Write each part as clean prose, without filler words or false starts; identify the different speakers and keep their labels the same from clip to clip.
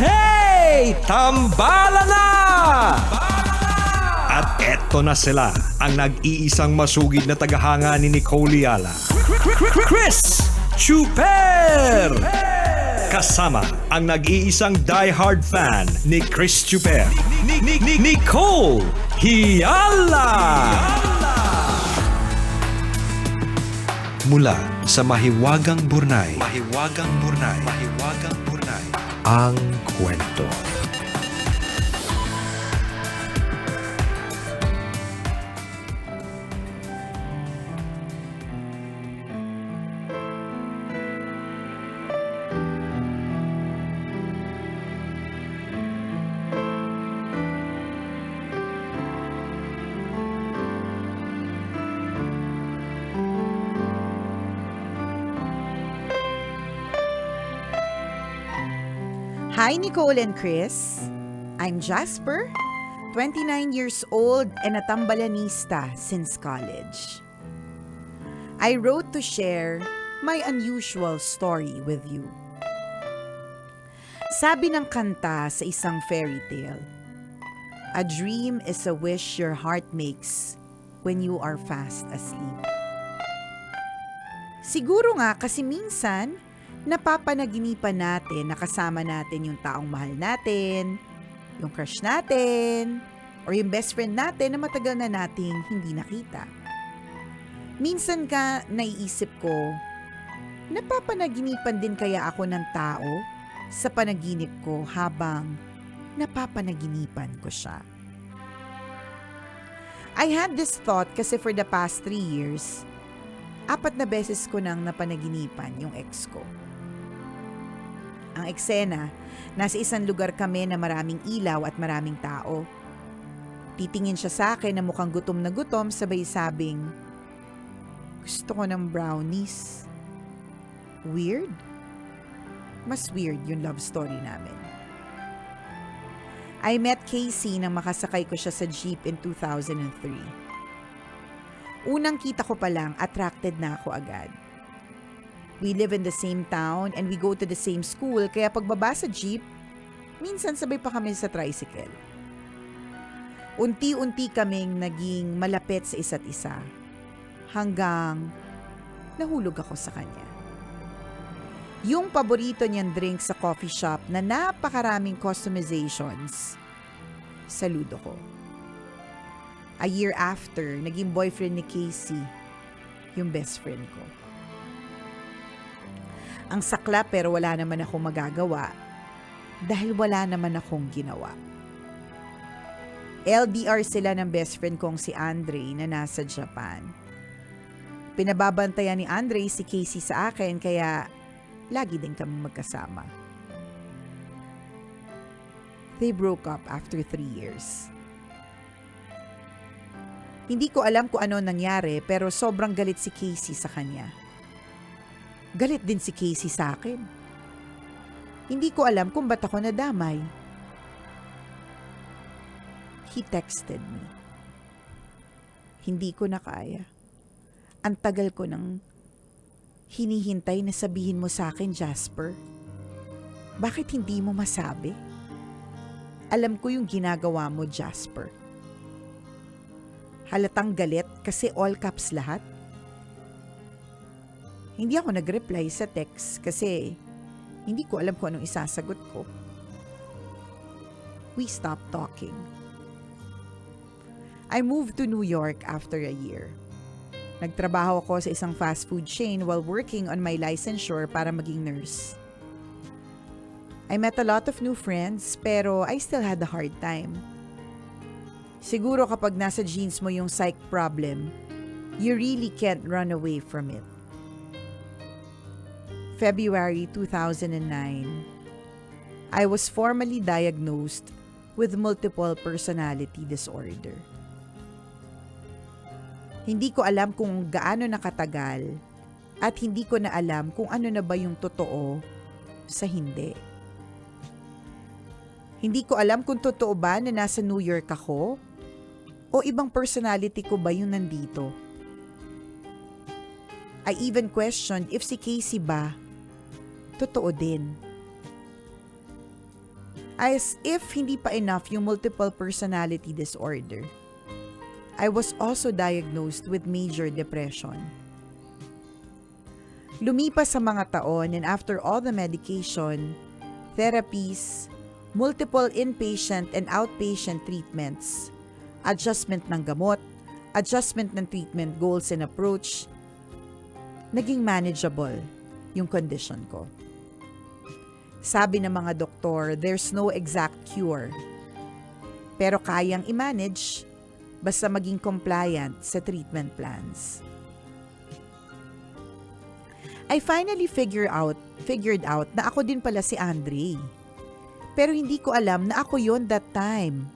Speaker 1: Hey! Tambala na! At eto na sila, ang nag-iisang masugid na tagahanga ni Nicole Yala. Chris Chuper! Kasama ang nag-iisang die-hard fan ni Chris Chuper, Nicole Yala! Mula sa Mahiwagang Burnay, ang kwento.
Speaker 2: Hi, Nicole and Chris. I'm Jasper, 29 years old and a tambalanista since college. I wrote to share my unusual story with you. Sabi ng kanta sa isang fairy tale, a dream is a wish your heart makes when you are fast asleep. Siguro nga kasi minsan, napapanaginipan natin na kasama natin yung taong mahal natin, yung crush natin, or yung best friend natin na matagal na nating hindi nakita. Minsan ka naiisip ko, napapanaginipan din kaya ako ng tao sa panaginip ko habang napapanaginipan ko siya. I had this thought kasi for the past 3 years, 4 na beses ko nang napanaginipan yung ex ko. Ang eksena, nasa isang lugar kami na maraming ilaw at maraming tao. Titingin siya sa akin na mukhang gutom na gutom, sabay sabing, gusto ko ng brownies. Weird? Mas weird yung love story namin. I met Casey nang makasakay ko siya sa jeep in 2003. Unang kita ko pa lang, attracted na ako agad. We live in the same town and we go to the same school, kaya pagbaba sa jeep, minsan sabay pa kami sa tricycle. Unti-unti kaming naging malapit sa isa't isa, hanggang nahulog ako sa kanya. Yung paborito niyang drink sa coffee shop na napakaraming customizations, saludo ko. A year after, naging boyfriend ni Casey, yung best friend ko. Ang sakla pero wala naman akong magagawa dahil wala naman akong ginawa. LDR sila ng best friend kong si Andre na nasa Japan. Pinababantayan ni Andre si Casey sa akin kaya lagi din kami magkasama. They broke up after 3 years. Hindi ko alam kung ano nangyari pero sobrang galit si Casey sa kanya. Galit din si Casey sa akin. Hindi ko alam kung ba't ako nadamay. He texted me. Hindi ko na kaya. Ang tagal ko nang hinihintay na sabihin mo sa akin, Jasper. Bakit hindi mo masabi? Alam ko yung ginagawa mo, Jasper. Halatang galit kasi all caps lahat. Hindi ako nag-reply sa text kasi hindi ko alam kung anong isasagot ko. We stopped talking. I moved to New York after a year. Nagtrabaho ako sa isang fast food chain while working on my licensure para maging nurse. I met a lot of new friends pero I still had a hard time. Siguro kapag nasa genes mo yung psych problem, you really can't run away from it. February 2009, I was formally diagnosed with multiple personality disorder. Hindi ko alam kung gaano nakatagal at hindi ko na alam kung ano na ba yung totoo sa hindi. Hindi ko alam kung totoo ba na nasa New York ako o ibang personality ko ba yung nandito. I even questioned if si Casey ba totoo din. As if hindi pa enough yung multiple personality disorder, I was also diagnosed with major depression. Lumipas sa mga taon and after all the medication, therapies, multiple inpatient and outpatient treatments, adjustment ng gamot, adjustment ng treatment goals and approach, naging manageable yung condition ko. Sabi ng mga doktor, there's no exact cure. Pero kayang i-manage basta maging compliant sa treatment plans. I finally figured out na ako din pala si Andre. Pero hindi ko alam na ako yon that time.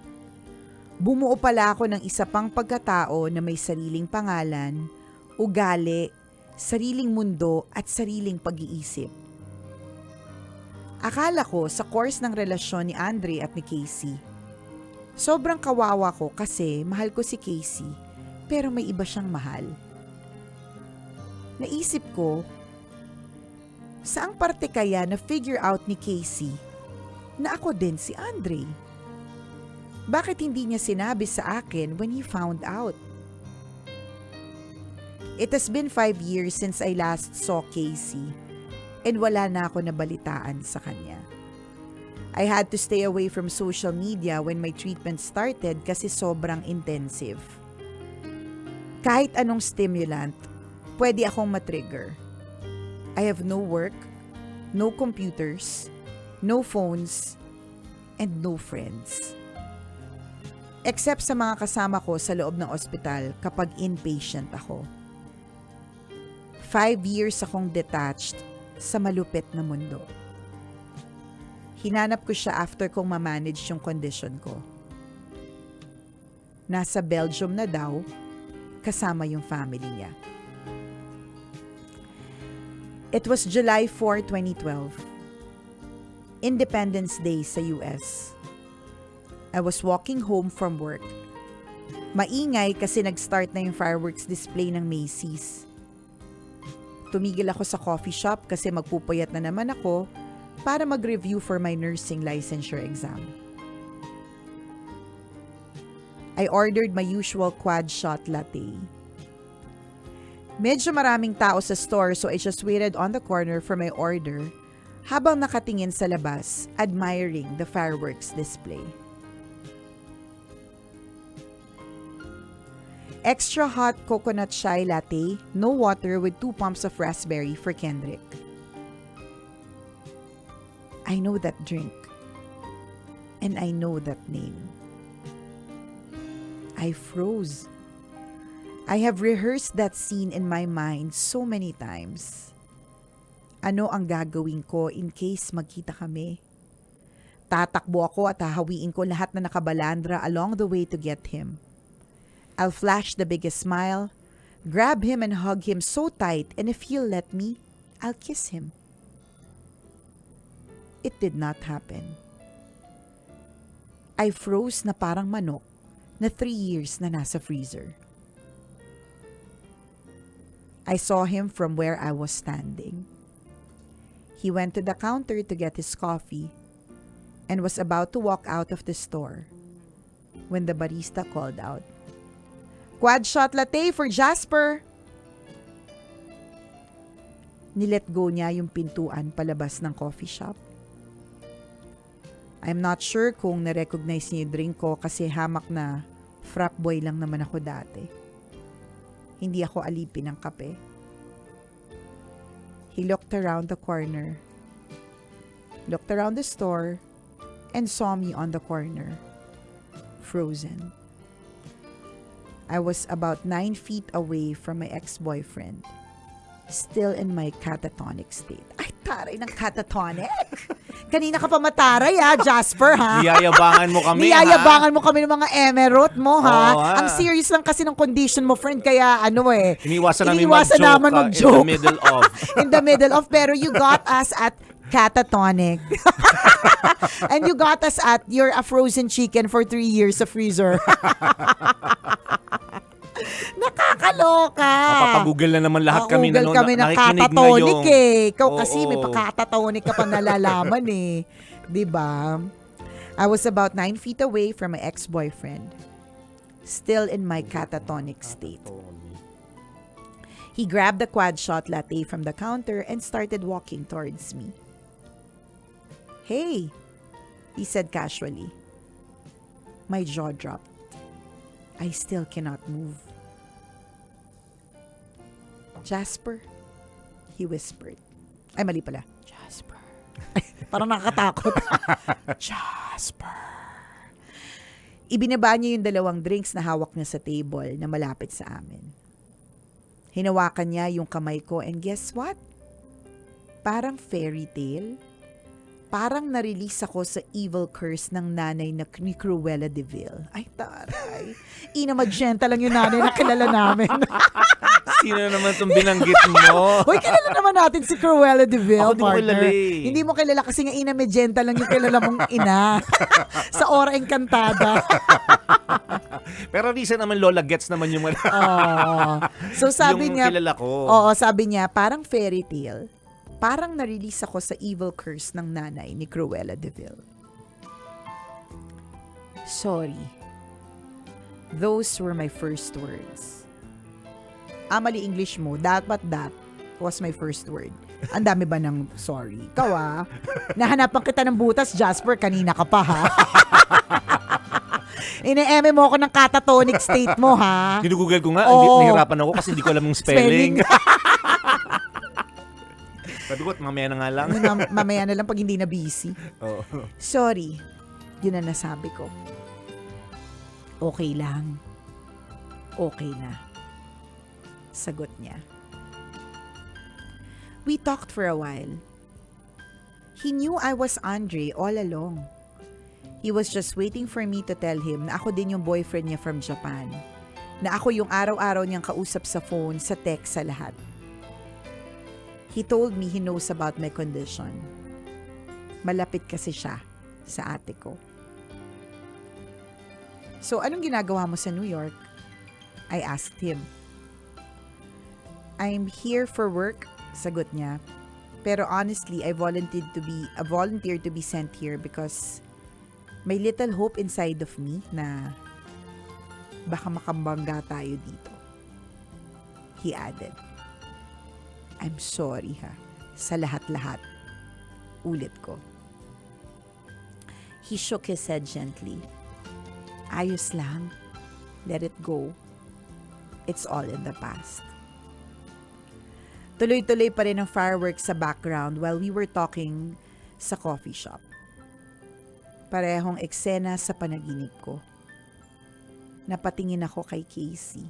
Speaker 2: Bumuo pala ako ng isa pang pagkatao na may sariling pangalan, ugali, sariling mundo at sariling pag-iisip. Akala ko sa course ng relasyon ni Andre at ni Casey, sobrang kawawa ko kasi mahal ko si Casey pero may iba siyang mahal. Naisip ko, saang parte kaya na figure out ni Casey na ako din si Andre? Bakit hindi niya sinabi sa akin when he found out? It has been 5 years since I last saw Casey and wala na ako nabalitaan sa kanya. I had to stay away from social media when my treatment started kasi sobrang intensive. Kahit anong stimulant, pwede akong matrigger. I have no work, no computers, no phones, and no friends. Except sa mga kasama ko sa loob ng ospital kapag inpatient ako. 5 years akong detached sa malupit na mundo. Hinanap ko siya after kong ma-manage yung condition ko. Nasa Belgium na daw, kasama yung family niya. It was July 4, 2012. Independence Day sa US. I was walking home from work. Maingay kasi nag-start na yung fireworks display ng Macy's. Tumigil ako sa coffee shop kasi magpupuyat na naman ako para mag-review for my nursing licensure exam. I ordered my usual quad shot latte. Medyo maraming tao sa store so I just waited on the corner for my order habang nakatingin sa labas, admiring the fireworks display. Extra hot coconut chai latte, no water with 2 pumps of raspberry for Kendrick. I know that drink. And I know that name. I froze. I have rehearsed that scene in my mind so many times. Ano ang gagawin ko in case magkita kami? Tatakbo ako at hahawiin ko lahat na nakabalandra along the way to get him. I'll flash the biggest smile, grab him and hug him so tight, and if he'll let me, I'll kiss him. It did not happen. I froze na parang manok na 3 years na nasa freezer. I saw him from where I was standing. He went to the counter to get his coffee and was about to walk out of the store when the barista called out, "Quad shot latte for Jasper!" Nilet go niya yung pintuan palabas ng coffee shop. I'm not sure kung na-recognize niya yung drink ko kasi hamak na frap boy lang naman ako dati. Hindi ako alipin ng kape. He looked around the corner, looked around the store, and saw me on the corner, frozen. I was about 9 feet away from my ex-boyfriend, still in my catatonic state. Ay, taray ng catatonic! Kanina ka pa mataray Jasper ha?
Speaker 3: Niyayabangan mo kami
Speaker 2: Niyayabangan mo kami ng mga emerald mo ha?
Speaker 3: Oo, ha?
Speaker 2: Ang serious lang kasi ng condition mo friend, kaya
Speaker 3: Iniwasan
Speaker 2: namin mag-joke.
Speaker 3: In the middle of.
Speaker 2: In the middle of, pero you got us at catatonic. And you got us at you're a frozen chicken for 3 years sa freezer. Nakakaloka.
Speaker 3: Napapagoogle na naman lahat kami na
Speaker 2: kami ng
Speaker 3: nakikinig
Speaker 2: catatonic
Speaker 3: ngayong.
Speaker 2: Ikaw
Speaker 3: Oo.
Speaker 2: kasi may pa-catatonic ka pa nalalaman 'di ba? I was about 9 feet away from my ex-boyfriend, still in my catatonic state. He grabbed the quad shot latte from the counter and started walking towards me. "Hey," he said casually. My jaw dropped. I still cannot move. "Jasper," he whispered. Ay, mali pala. Jasper. Ay, parang nakakatakot. Jasper. Ibinaba niya yung 2 drinks na hawak niya sa table na malapit sa amin. Hinawakan niya yung kamay ko and guess what? Parang fairy tale. Parang na-release ako sa evil curse ng nanay ni Cruella de Vil. Ay, taray. Ina Magenta lang yung nanay na kilala namin.
Speaker 3: Sino naman itong binanggit mo?
Speaker 2: Hoy, kilala naman natin si Cruella de Vil,
Speaker 3: Ako di ko
Speaker 2: partner.
Speaker 3: kilala eh.
Speaker 2: Hindi mo kilala kasi nga Ina Magenta lang yung kilala mong ina. Sa Ora Encantada.
Speaker 3: Pero Risa naman, Lola Gets naman yung mga...
Speaker 2: So sabi
Speaker 3: yung
Speaker 2: niya,
Speaker 3: kilala ko.
Speaker 2: oo, sabi niya, parang fairy tale. Parang na-release ako sa evil curse ng nanay ni Cruella de Vil. Sorry. Those were my first words. Mali English mo. Dapat that was my first word. Ang dami ba ng sorry? Ikaw nahanapan kita ng butas, Jasper. Kanina ka pa, ha? Ine-eme mo ako ng catatonic state mo, ha?
Speaker 3: Ginugugol ko nga,
Speaker 2: Oo.
Speaker 3: nahirapan ako kasi hindi ko alam yung spelling. Sabi ko, mamaya na nga lang.
Speaker 2: Mamaya na lang pag hindi na busy.
Speaker 3: Oo.
Speaker 2: Sorry. Yun ang nasabi ko. Okay lang. Okay na. Sagot niya. We talked for a while. He knew I was Andre all along. He was just waiting for me to tell him na ako din yung boyfriend niya from Japan. Na ako yung araw-araw niyang kausap sa phone, sa text, sa lahat. He told me he knows about my condition. Malapit kasi siya sa ate ko. So, anong ginagawa mo sa New York? I asked him. I'm here for work, sagot niya. Pero honestly, I volunteered to be sent here because may little hope inside of me na baka makambangga tayo dito. He added. I'm sorry sa lahat-lahat. Ulit ko. He shook his head gently. Ayos lang. Let it go. It's all in the past. Tuloy-tuloy pa rin ang fireworks sa background while we were talking sa coffee shop. Parehong eksena sa panaginip ko. Napatingin ako kay Casey.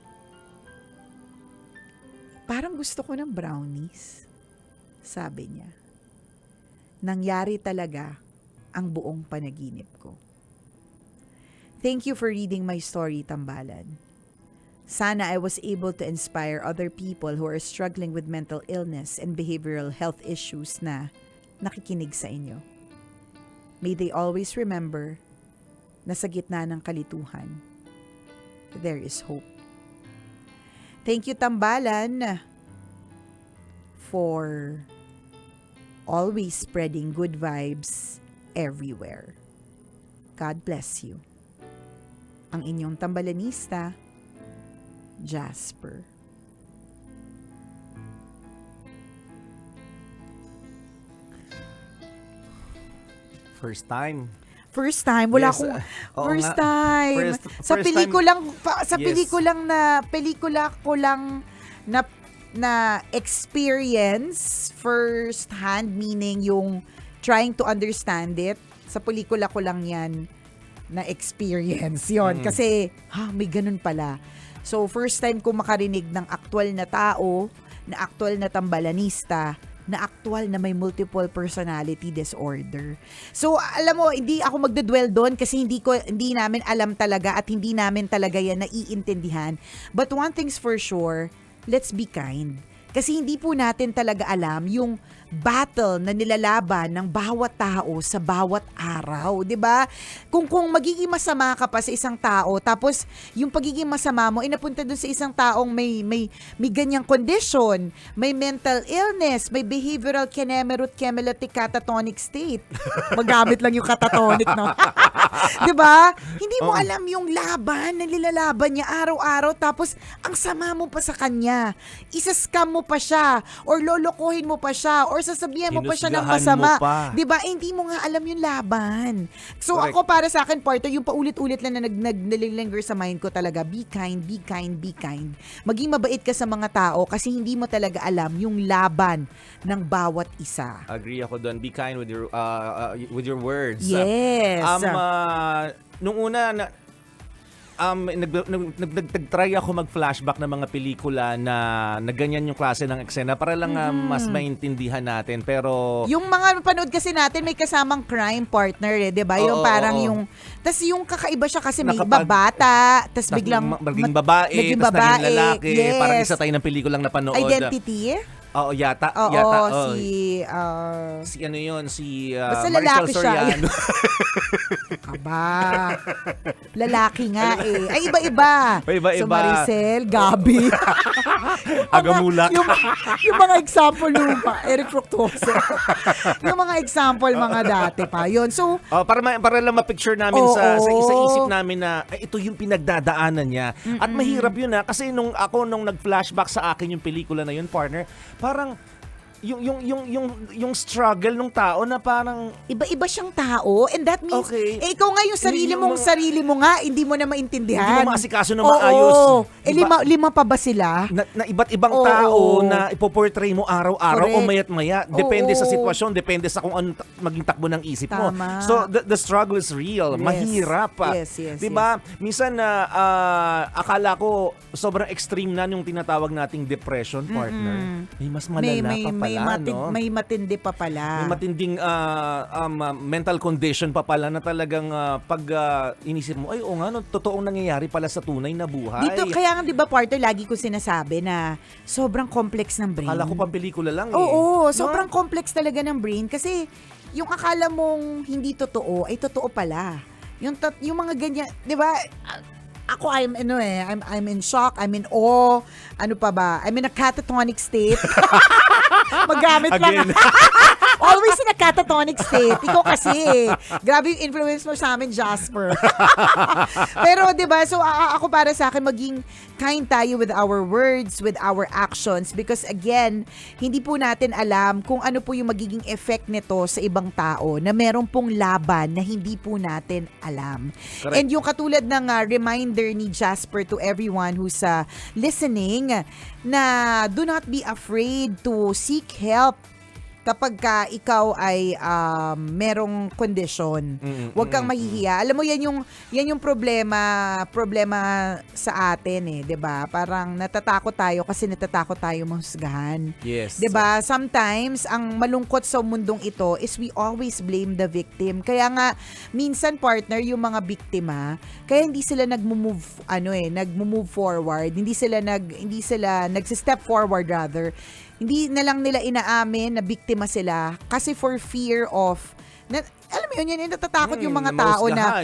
Speaker 2: Parang gusto ko ng brownies, sabi niya. Nangyari talaga ang buong panaginip ko. Thank you for reading my story, Tambalan. Sana I was able to inspire other people who are struggling with mental illness and behavioral health issues na nakikinig sa inyo. May they always remember na sa gitna ng kalituhan, there is hope. Thank you, Tambalan, for always spreading good vibes everywhere. God bless you. Ang inyong tambalanista, Jasper.
Speaker 3: First time.
Speaker 2: First time, wala
Speaker 3: Yes,
Speaker 2: akong
Speaker 3: oo
Speaker 2: first
Speaker 3: nga.
Speaker 2: time. Sa
Speaker 3: First
Speaker 2: pelikulang
Speaker 3: Yes.
Speaker 2: pelikula ko lang na experience first hand, meaning yung trying to understand it. Sa pelikula ko lang yan na experience yon kasi may ganun pala. So first time ko makarinig ng aktual na tao, na aktual na tambalanista, na aktual na may multiple personality disorder. So, alam mo, hindi ako magdedwell doon kasi hindi namin alam talaga at hindi namin talaga yan naiintindihan. But one thing's for sure, let's be kind. Kasi hindi po natin talaga alam yung battle na nilalaban ng bawat tao sa bawat araw, 'di ba? Kung magiging masama ka pa sa isang tao, tapos yung pagiging masama mo inapunta doon sa isang taong may ganyang condition, may mental illness, may behavioral catamenic catatonic state. Magamit lang yung catatonic, no? Diba? Hindi mo
Speaker 3: Oo.
Speaker 2: alam yung laban na nilalaban niya araw-araw tapos ang sama mo pa sa kanya. Isa-scam mo pa siya or lolokohin mo pa siya or sasabihan mo pa siya ng
Speaker 3: Hinusgahan mo
Speaker 2: masama.
Speaker 3: pa.
Speaker 2: Diba? Hindi mo nga alam yung laban. So
Speaker 3: Correct.
Speaker 2: ako para sa akin, partner, yung paulit-ulit lang na nalilinger sa mind ko talaga, be kind, be kind, be kind. Maging mabait ka sa mga tao kasi hindi mo talaga alam yung laban ng bawat isa.
Speaker 3: Agree ako doon. Be kind with your words.
Speaker 2: Yes.
Speaker 3: Nung una nagtry ako mag-flashback ng mga pelikula na ganyan yung klase ng eksena para lang mas maintindihan natin. Pero
Speaker 2: Yung mga panood kasi natin may kasamang crime partner eh, 'di ba? Yung
Speaker 3: Oo,
Speaker 2: parang
Speaker 3: oo.
Speaker 2: yung tas yung kakaiba siya kasi may
Speaker 3: Nakapag-
Speaker 2: babata, tas
Speaker 3: tas
Speaker 2: biglang
Speaker 3: naging babae,
Speaker 2: naging
Speaker 3: tas
Speaker 2: babae,
Speaker 3: naging lalaki.
Speaker 2: yes.
Speaker 3: Parang isa tayo ng pelikulang napanood.
Speaker 2: Identity.
Speaker 3: Oo, yata.
Speaker 2: Oo,
Speaker 3: Oo.
Speaker 2: si
Speaker 3: Si ano yun, si
Speaker 2: Basta
Speaker 3: Maricel
Speaker 2: lalaki siya.
Speaker 3: Soriano.
Speaker 2: aba. Lalaki nga eh. Ay iba-iba.
Speaker 3: Iba-iba.
Speaker 2: So Maricel, Gabi.
Speaker 3: Agamulak.
Speaker 2: yung mga example luma, Eric Fructuoso. Yung mga example mga dati pa. Yun. So,
Speaker 3: Para lang ma-picture namin
Speaker 2: Oo.
Speaker 3: sa isip namin na ay, ito yung pinagdadaanan niya. At mahirap yun kasi nung nag-flashback sa akin yung pelikula na yun, partner, parang yung struggle ng tao na parang
Speaker 2: iba-iba siyang tao and that means
Speaker 3: Okay.
Speaker 2: ikaw nga yung sarili mo nga hindi mo na maintindihan.
Speaker 3: Hindi mo maasikaso na
Speaker 2: Oo.
Speaker 3: maayos.
Speaker 2: Lima pa ba sila?
Speaker 3: na iba't ibang
Speaker 2: Oo.
Speaker 3: tao na ipoportray mo araw-araw o
Speaker 2: Correct.
Speaker 3: mayat-maya. Depende
Speaker 2: Oo.
Speaker 3: sa sitwasyon, depende sa kung ano maging takbo ng isip mo.
Speaker 2: Tama.
Speaker 3: So, the struggle is real.
Speaker 2: Yes.
Speaker 3: Mahirap.
Speaker 2: Yes, yes,
Speaker 3: Diba? Minsan, akala ko sobrang extreme na yung tinatawag nating depression, partner. May mas malala pa pala, no?
Speaker 2: May matindi pa pala.
Speaker 3: May matinding mental condition pa pala na talagang pag inisip mo, ay o nga, no, totoong nangyayari pala sa tunay na buhay.
Speaker 2: Dito, kaya nga 'di ba partner, lagi ko sinasabi na sobrang complex ng brain.
Speaker 3: Akala ko pang pelikula lang eh.
Speaker 2: Oo,
Speaker 3: No?
Speaker 2: sobrang complex talaga ng brain kasi yung akala mong hindi totoo ay totoo pala. Yung mga ganyan, 'di ba? Ako I'm in shock, I'm in awe. Ano pa ba? I'm in a catatonic state. Magamit lang.
Speaker 3: Again.
Speaker 2: Always in a catatonic state. Ikaw kasi grabe yung influence mo sa amin, Jasper. Pero 'di ba? So ako para sa akin maging kind tayo with our words, with our actions because again, hindi po natin alam kung ano po yung magiging effect nito sa ibang tao na meron pong laban na hindi po natin alam.
Speaker 3: Correct.
Speaker 2: And yung katulad ng reminder ni Jasper to everyone who's listening na do not be afraid to seek help kapag ka ikaw ay merong kondisyon. Huwag kang mahihiya. Alam mo yan yung problema sa atin eh, 'di ba? Parang natatakot tayo kasi natatakot tayo mahusgahan.
Speaker 3: Yes.
Speaker 2: 'Di ba? Sometimes ang malungkot sa mundong ito is we always blame the victim. Kaya nga minsan partner yung mga biktima, kaya hindi sila nagmo-move forward, hindi sila nagse-step forward rather. Hindi na lang nila inaamin na biktima sila kasi for fear of alam mo yun, natatakot yung mga tao na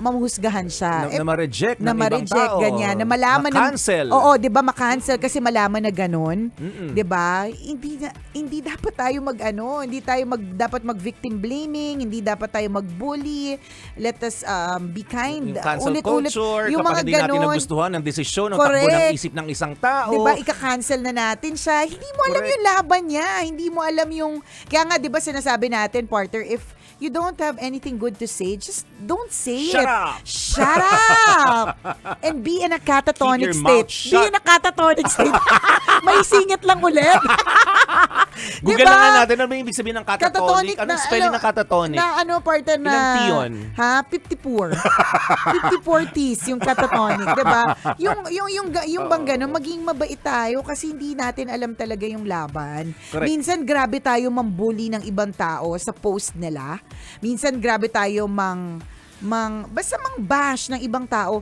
Speaker 2: mamuhusgahan siya.
Speaker 3: Na ma-reject ng
Speaker 2: na
Speaker 3: ibang
Speaker 2: ma-reject,
Speaker 3: tao.
Speaker 2: ganyan. Na malaman
Speaker 3: Ma-cancel.
Speaker 2: Oo, di ba? Ma-cancel kasi malaman na ganun. Di ba? Hindi dapat tayo hindi tayo dapat mag-victim blaming, hindi dapat tayo mag-bully. Let us be kind.
Speaker 3: Yung cancel
Speaker 2: Ulit-ulit.
Speaker 3: culture,
Speaker 2: Yung
Speaker 3: kapag
Speaker 2: mga
Speaker 3: hindi natin
Speaker 2: ganun.
Speaker 3: nagustuhan ng desisyon, ng takbo ng
Speaker 2: Correct.
Speaker 3: isip ng isang tao.
Speaker 2: Di ba? Ika-cancel na natin siya. Hindi mo alam
Speaker 3: Correct.
Speaker 2: yung laban niya. Hindi mo alam yung... Kaya nga, di ba sinasabi natin, partner, if you don't have anything good to say, just don't say
Speaker 3: Shut
Speaker 2: it.
Speaker 3: up!
Speaker 2: Shut up! And be in a catatonic
Speaker 3: Keep your
Speaker 2: state.
Speaker 3: mouth shut.
Speaker 2: Be in a catatonic state. May singit lang ulit.
Speaker 3: Google lang nga natin ano ba yung ibig sabihin ng catatonic. Anong spelling ng catatonic?
Speaker 2: Na partner na...
Speaker 3: Ilang T yun?
Speaker 2: Ha? 54. 54 T's yung catatonic. Diba? Yung bang ganun, maging mabait tayo kasi hindi natin alam talaga yung laban.
Speaker 3: Correct.
Speaker 2: Minsan grabe tayo mambully ng ibang tao sa post nila. Minsan grabe tayo basta mang-bash ng ibang tao.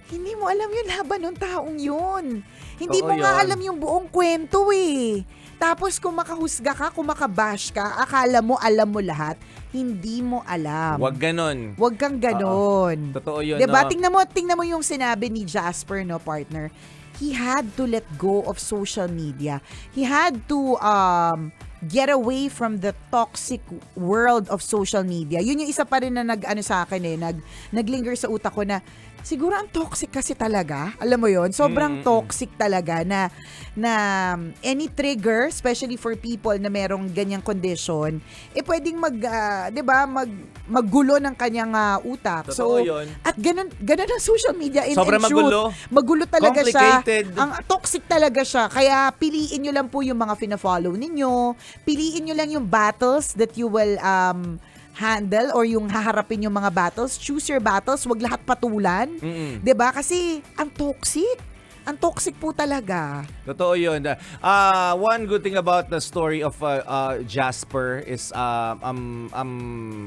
Speaker 2: Hindi mo alam yung laban ng taong yun. Hindi
Speaker 3: Oo,
Speaker 2: mo nga
Speaker 3: yun.
Speaker 2: alam yung buong kwento eh. Tapos kung makahusga ka, kung makabash ka, akala mo alam mo lahat, hindi mo alam.
Speaker 3: Huwag ganon.
Speaker 2: Huwag kang ganon.
Speaker 3: Totoo yun,
Speaker 2: Diba?
Speaker 3: no?
Speaker 2: Tingnan mo yung sinabi ni Jasper, no, partner. He had to let go of social media. He had to get away from the toxic world of social media. Yun yung isa pa rin na sa akin naglinger sa utak ko na siguro ang toxic kasi talaga. Alam mo yon, sobrang toxic talaga na any trigger, especially for people na merong ganyang condition, pwedeng maggulo ng kanyang utak.
Speaker 3: Totoo yun.
Speaker 2: At ganun ang social media in
Speaker 3: Sobrang
Speaker 2: truth.
Speaker 3: magulo.
Speaker 2: Magulo talaga siya.
Speaker 3: Complicated.
Speaker 2: Ang toxic talaga siya. Kaya piliin nyo lang po yung mga fina-follow ninyo. Piliin nyo lang yung battles that you will handle or yung haharapin yung mga battles. Choose your battles. Wag lahat patulan. 'Di ba? Kasi ang toxic. Ang toxic po talaga.
Speaker 3: Totoo yun. One good thing about the story of Jasper is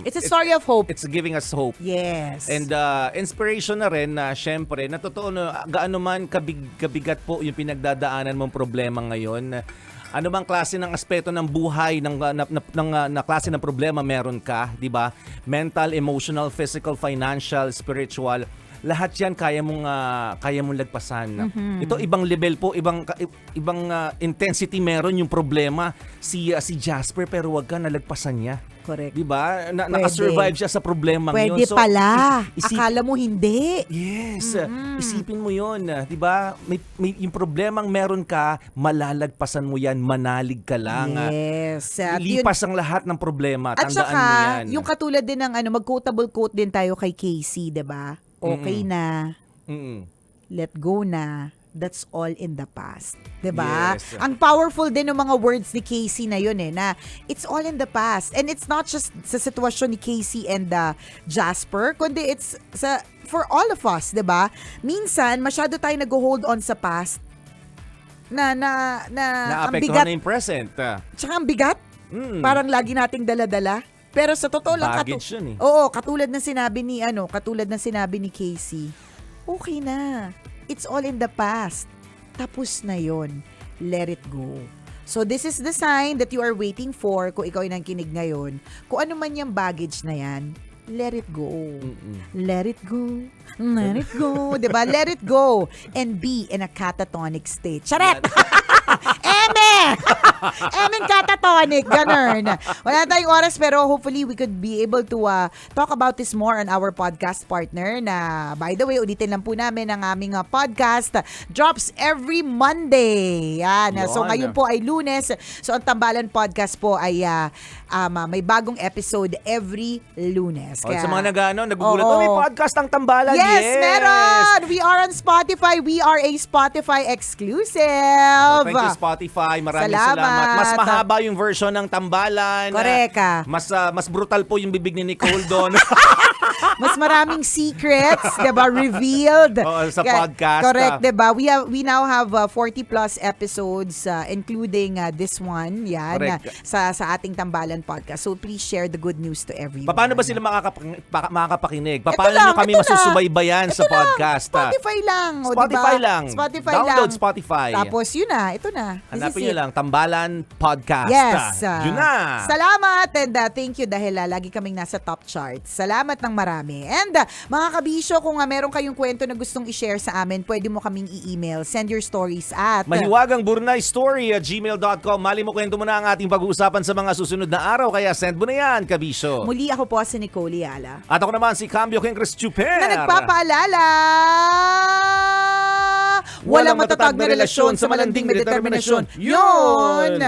Speaker 2: It's a story of hope.
Speaker 3: it's giving us hope.
Speaker 2: Yes.
Speaker 3: And inspiration na rin na syempre, na totoo na gaano man kabigat po yung pinagdadaanan mong problema ngayon. Ano bang klase ng aspeto ng buhay na klase ng problema meron ka, 'di ba? Mental, emotional, physical, financial, spiritual. Lahat 'yan kaya mong lagpasan. Ito ibang level po, ibang intensity meron yung problema si Jasper, pero wag ka nalagpasan niya.
Speaker 2: Correct.
Speaker 3: 'Di ba? Naka-survive siya sa problemang yun.
Speaker 2: Pwede pala. Akala mo hindi.
Speaker 3: Yes. Isipin mo 'yon, 'di ba? May yung problemang meron ka, malalagpasan mo 'yan, manalig ka lang.
Speaker 2: Yes. At
Speaker 3: Ilipas ang lahat ng problema.
Speaker 2: At
Speaker 3: Tandaan
Speaker 2: saka,
Speaker 3: mo 'yan.
Speaker 2: yung katulad din ng mag-quotable quote din tayo kay Casey, 'di ba? Okay na. Let go na. That's all in the past. 'Di ba?
Speaker 3: Yes.
Speaker 2: Ang powerful din ng mga words ni Casey na yun na it's all in the past. And it's not just sa sitwasyon ni Casey and Jasper, kundi it's for all of us, 'di ba? Minsan masyado tayo nag-hold on sa past na ang
Speaker 3: Naapektuhan
Speaker 2: bigat.
Speaker 3: na yung present.
Speaker 2: Tsaka ang bigat. Parang lagi nating dala-dala. Pero sa totoo lang,
Speaker 3: Baggage yun eh.
Speaker 2: Oo, katulad ng sinabi ni Casey, okay na. It's all in the past. Tapos na yon. Let it go. So this is the sign that you are waiting for kung ikaw ay nakikinig ngayon. Kung ano man yung baggage na yan, let it go. Let it go. Let it go. Diba? Let it go. And be in a catatonic state. Charet! Emen catatonic, ganun. Wala tayong oras pero hopefully we could be able to talk about this more on our podcast partner na, by the way, ulitin lang po namin ang aming podcast drops every Monday. Yan. So ngayon po ay Lunes. So ang Tambalan Podcast po ay may bagong episode every Lunes.
Speaker 3: Sa mga nagugulat, may podcast ang Tambalan.
Speaker 2: Yes, meron! We are on Spotify. We are a Spotify exclusive.
Speaker 3: Thank you, Spotify. Maraming salamat. Mas mahaba yung version ng Tambalan.
Speaker 2: Correct.
Speaker 3: Mas brutal po yung bibig ni Nicole doon.
Speaker 2: Mas maraming secrets, 'di ba, revealed
Speaker 3: sa podcast.
Speaker 2: Correct, 'di ba? We now have 40 plus episodes including this one, yan, sa ating Tambalan Podcast. So please share the good news to everyone.
Speaker 3: Paano ba sila makakapakinig? Paano nyo kami masusubaybayan sa podcast?
Speaker 2: Spotify lang.
Speaker 3: Spotify lang. Download Spotify.
Speaker 2: Tapos yun na, ito na.
Speaker 3: Hanapin nyo lang, Tambalan Podcast.
Speaker 2: Yes.
Speaker 3: Yun na.
Speaker 2: Salamat and thank you dahil lagi kaming nasa top charts. Salamat ng marami. And mga kabisyo, kung meron kayong kwento na gustong i-share sa amin, pwede mo kaming i-email. Send your stories at
Speaker 3: mahiwagangburnaystory@gmail.com. Mali mo kwento mo na ang ating pag-uusapan sa mga susunod na araw, kaya send mo na yan, kabisyo.
Speaker 2: Muli ako po si Nicole Yala.
Speaker 3: At ako naman si Cambio King Chris Chuper.
Speaker 2: Na nagpapaalala, walang matatag na relasyon sa malanding may determinasyon. Yun!